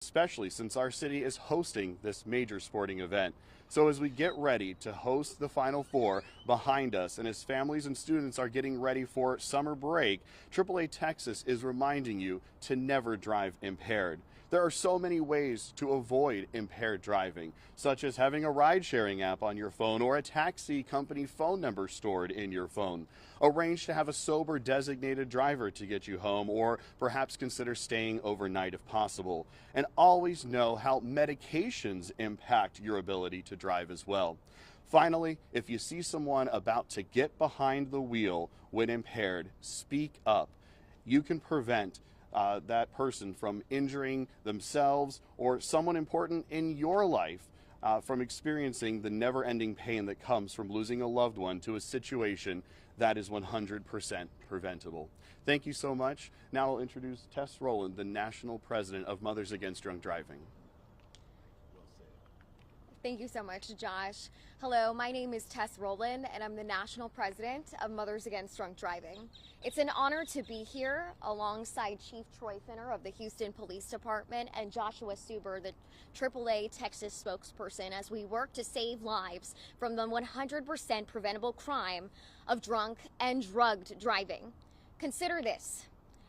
especially since our city is hosting this major sporting event. So as we get ready to host the Final Four behind us, and as families and students are getting ready for summer break, AAA Texas is reminding you to never drive impaired. There are so many ways to avoid impaired driving, such as having a ride-sharing app on your phone or a taxi company phone number stored in your phone. Arrange to have a sober designated driver to get you home, or perhaps consider staying overnight if possible. And always know how medications impact your ability to drive as well. Finally, if you see someone about to get behind the wheel when impaired, speak up. You can prevent that person from injuring themselves or someone important in your life from experiencing the never-ending pain that comes from losing a loved one to a situation that is 100% preventable. Thank you so much. Now I'll introduce Tess Rowland, the National President of Mothers Against Drunk Driving. Thank you so much, Josh. Hello, my name is Tess Rowland, and I'm the National President of Mothers Against Drunk Driving. It's an honor to be here alongside Chief Troy Finner of the Houston Police Department and Joshua Suber, the AAA Texas spokesperson, as we work to save lives from the 100% preventable crime of drunk and drugged driving. Consider this.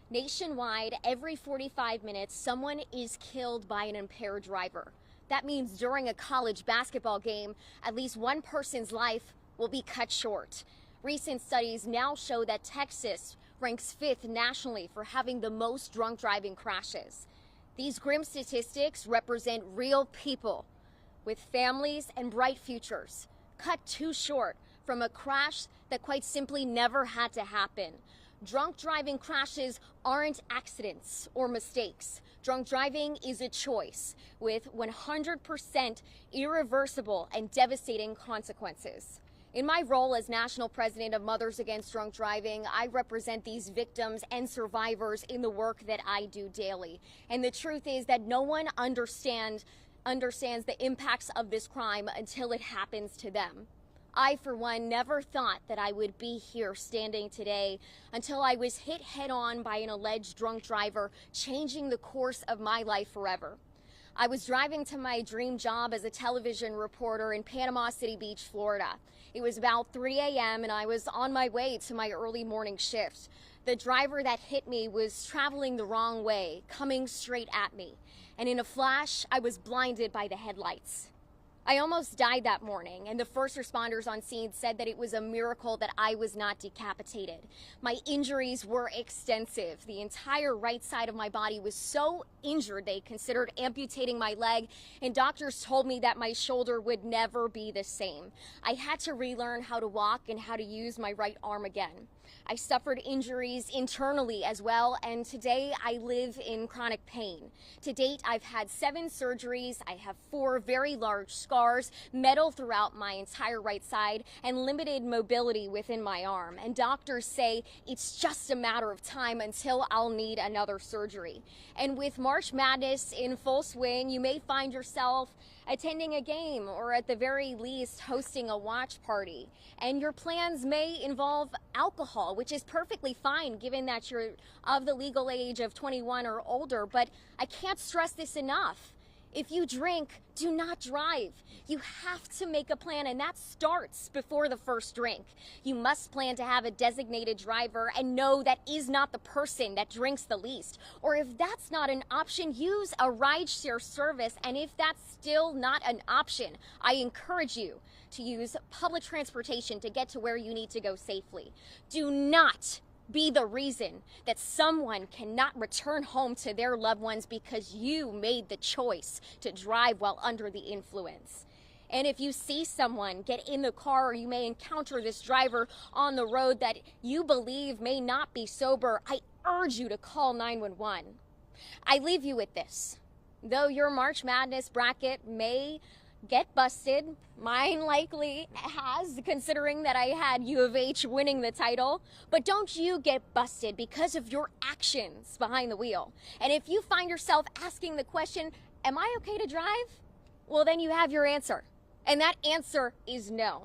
Nationwide, every 45 minutes, someone is killed by an impaired driver. That means during a college basketball game, at least one person's life will be cut short. Recent studies now show that Texas ranks 5th nationally for having the most drunk driving crashes. These grim statistics represent real people with families and bright futures, cut too short from a crash that quite simply never had to happen. Drunk driving crashes aren't accidents or mistakes. Drunk driving is a choice with 100% irreversible and devastating consequences. In my role as National President of Mothers Against Drunk Driving, I represent these victims and survivors in the work that I do daily. And the truth is that no one understands the impacts of this crime until it happens to them. I, for one, never thought that I would be here standing today until I was hit head-on by an alleged drunk driver, changing the course of my life forever. I was driving to my dream job as a television reporter in Panama City Beach, Florida. It was about 3 a.m. and I was on my way to my early morning shift. The driver that hit me was traveling the wrong way, coming straight at me. And in a flash, I was blinded by the headlights. I almost died that morning, and the first responders on scene said that it was a miracle that I was not decapitated. My injuries were extensive. The entire right side of my body was so injured they considered amputating my leg, and doctors told me that my shoulder would never be the same. I had to relearn how to walk and how to use my right arm again. I suffered injuries internally as well, and today I live in chronic pain. To date, I've had 7 surgeries. I have 4 very large scars, metal throughout my entire right side, and limited mobility within my arm. And doctors say it's just a matter of time until I'll need another surgery. And with March Madness in full swing, you may find yourself attending a game or at the very least hosting a watch party. And your plans may involve alcohol, which is perfectly fine given that you're of the legal age of 21 or older, but I can't stress this enough. If you drink, do not drive. You have to make a plan, and that starts before the first drink. You must plan to have a designated driver and know that is not the person that drinks the least. Or if that's not an option, use a rideshare service. And if that's still not an option, I encourage you to use public transportation to get to where you need to go safely. Do not be the reason that someone cannot return home to their loved ones because you made the choice to drive while under the influence. And if you see someone get in the car, or you may encounter this driver on the road that you believe may not be sober, I urge you to call 911. I leave you with this. Though your March Madness bracket may get busted, mine likely has, considering that I had U of H winning the title, but don't you get busted because of your actions behind the wheel. And if you find yourself asking the question, am I okay to drive? Well, then you have your answer. And that answer is no.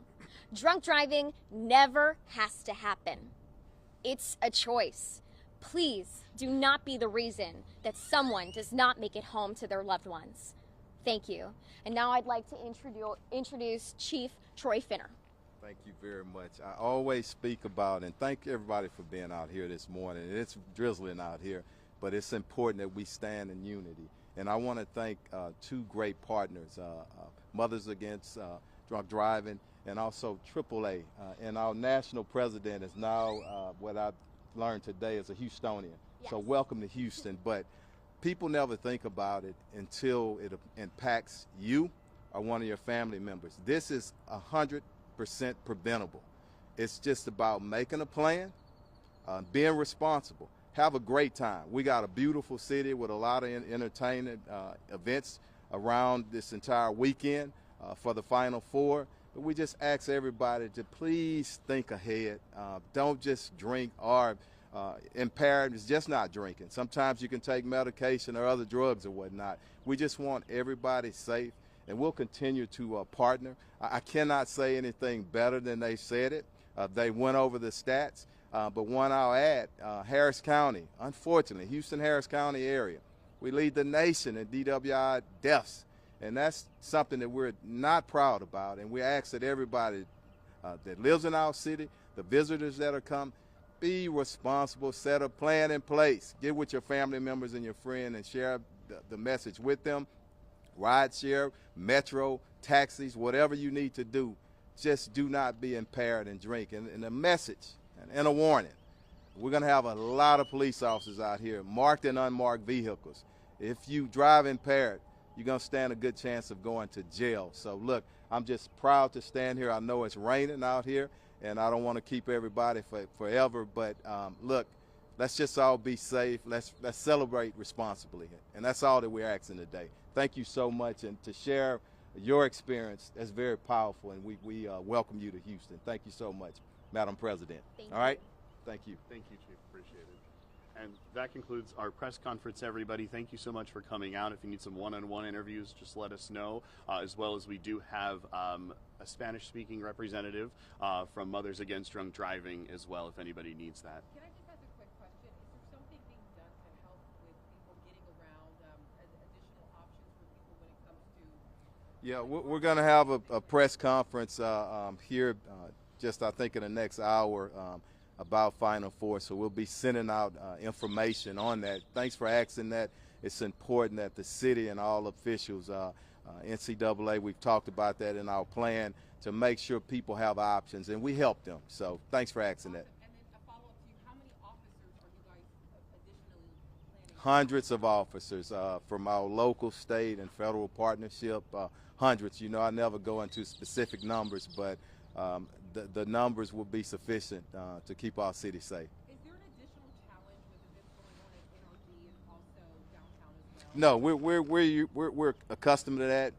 Drunk driving never has to happen. It's a choice. Please do not be the reason that someone does not make it home to their loved ones. Thank you. And now I'd like to introduce Chief Troy Finner. Thank you very much. I always speak about, and thank everybody for being out here this morning. It's drizzling out here, but it's important that we stand in unity. And I want to thank two great partners, Mothers Against Drunk Driving and also AAA. And our national president is now, what I've learned today, is a Houstonian. Yes. So welcome to Houston. But people never think about it until it impacts you or one of your family members. This is 100% preventable. It's just about making a plan, being responsible, have a great time. We got a beautiful city with a lot of entertainment events around this entire weekend for the Final Four. But we just ask everybody to please think ahead. Don't just drink or impaired is just not drinking. Sometimes you can take medication or other drugs or whatnot. We just want everybody safe, and we'll continue to partner. I cannot say anything better than they said it. They went over the stats, but one I'll add, Harris County, unfortunately, Houston-Harris County area, we lead the nation in DWI deaths, and that's something that we're not proud about, and we ask that everybody that lives in our city, the visitors that are come, be responsible, set a plan in place, get with your family members and your friends and share the message with them. Ride share, metro, taxis, whatever you need to do, just do not be impaired and drink. And a message and a warning, we're going to have a lot of police officers out here, marked and unmarked vehicles. If you drive impaired, you're going to stand a good chance of going to jail. So look, I'm just proud to stand here. I know it's raining out here, and I don't want to keep everybody forever, but look, let's just all be safe. Let's celebrate responsibly, and that's all that we're asking today. Thank you so much, and to share your experience, that's very powerful, and we welcome you to Houston. Thank you so much, Madam President. All right? Thank you. Thank you, Chief. Appreciate it. And that concludes our press conference, everybody. Thank you so much for coming out. If you need some one-on-one interviews, just let us know, as well as we do have a Spanish-speaking representative from Mothers Against Drunk Driving as well, if anybody needs that. Can I just ask a quick question? Is there something being done to help with people getting around, additional options for people when it comes to? Yeah, we're going to have a press conference here just, I think, in the next hour about Final Four, so we'll be sending out information on that. Thanks for asking that. It's important that the city and all officials, NCAA, we've talked about that in our plan to make sure people have options, and we help them. So thanks for asking that. And then a follow-up to you, how many officers are you guys additionally planning? Hundreds of officers from our local, state, and federal partnership, hundreds. You know, I never go into specific numbers, but the numbers will be sufficient to keep our city safe. Is there an additional challenge with events going on at NRG and also downtown as well? No, we're accustomed to that.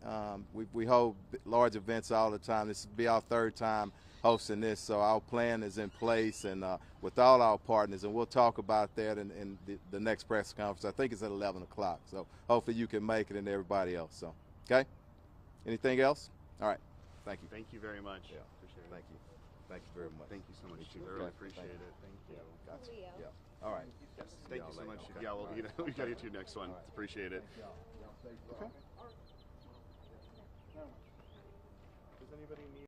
We hold large events all the time. This will be our third time hosting this, so our plan is in place and with all our partners, and we'll talk about that in the next press conference. I think it's at 11 o'clock, so hopefully you can make it and everybody else. So, okay? Anything else? All right. Thank you. Thank you very much. Yeah. Appreciate it. Thank you. Thank you very much. Thank you so much, Chief. I Okay. really appreciate Thank you. it. Thank you. Yeah. Gotcha. Leo. Yeah. All right. Yes, thank you so y'all much. later. Okay. Yeah, well, All you right. know, we got to get to your next one. Appreciate it. Okay. Does anybody need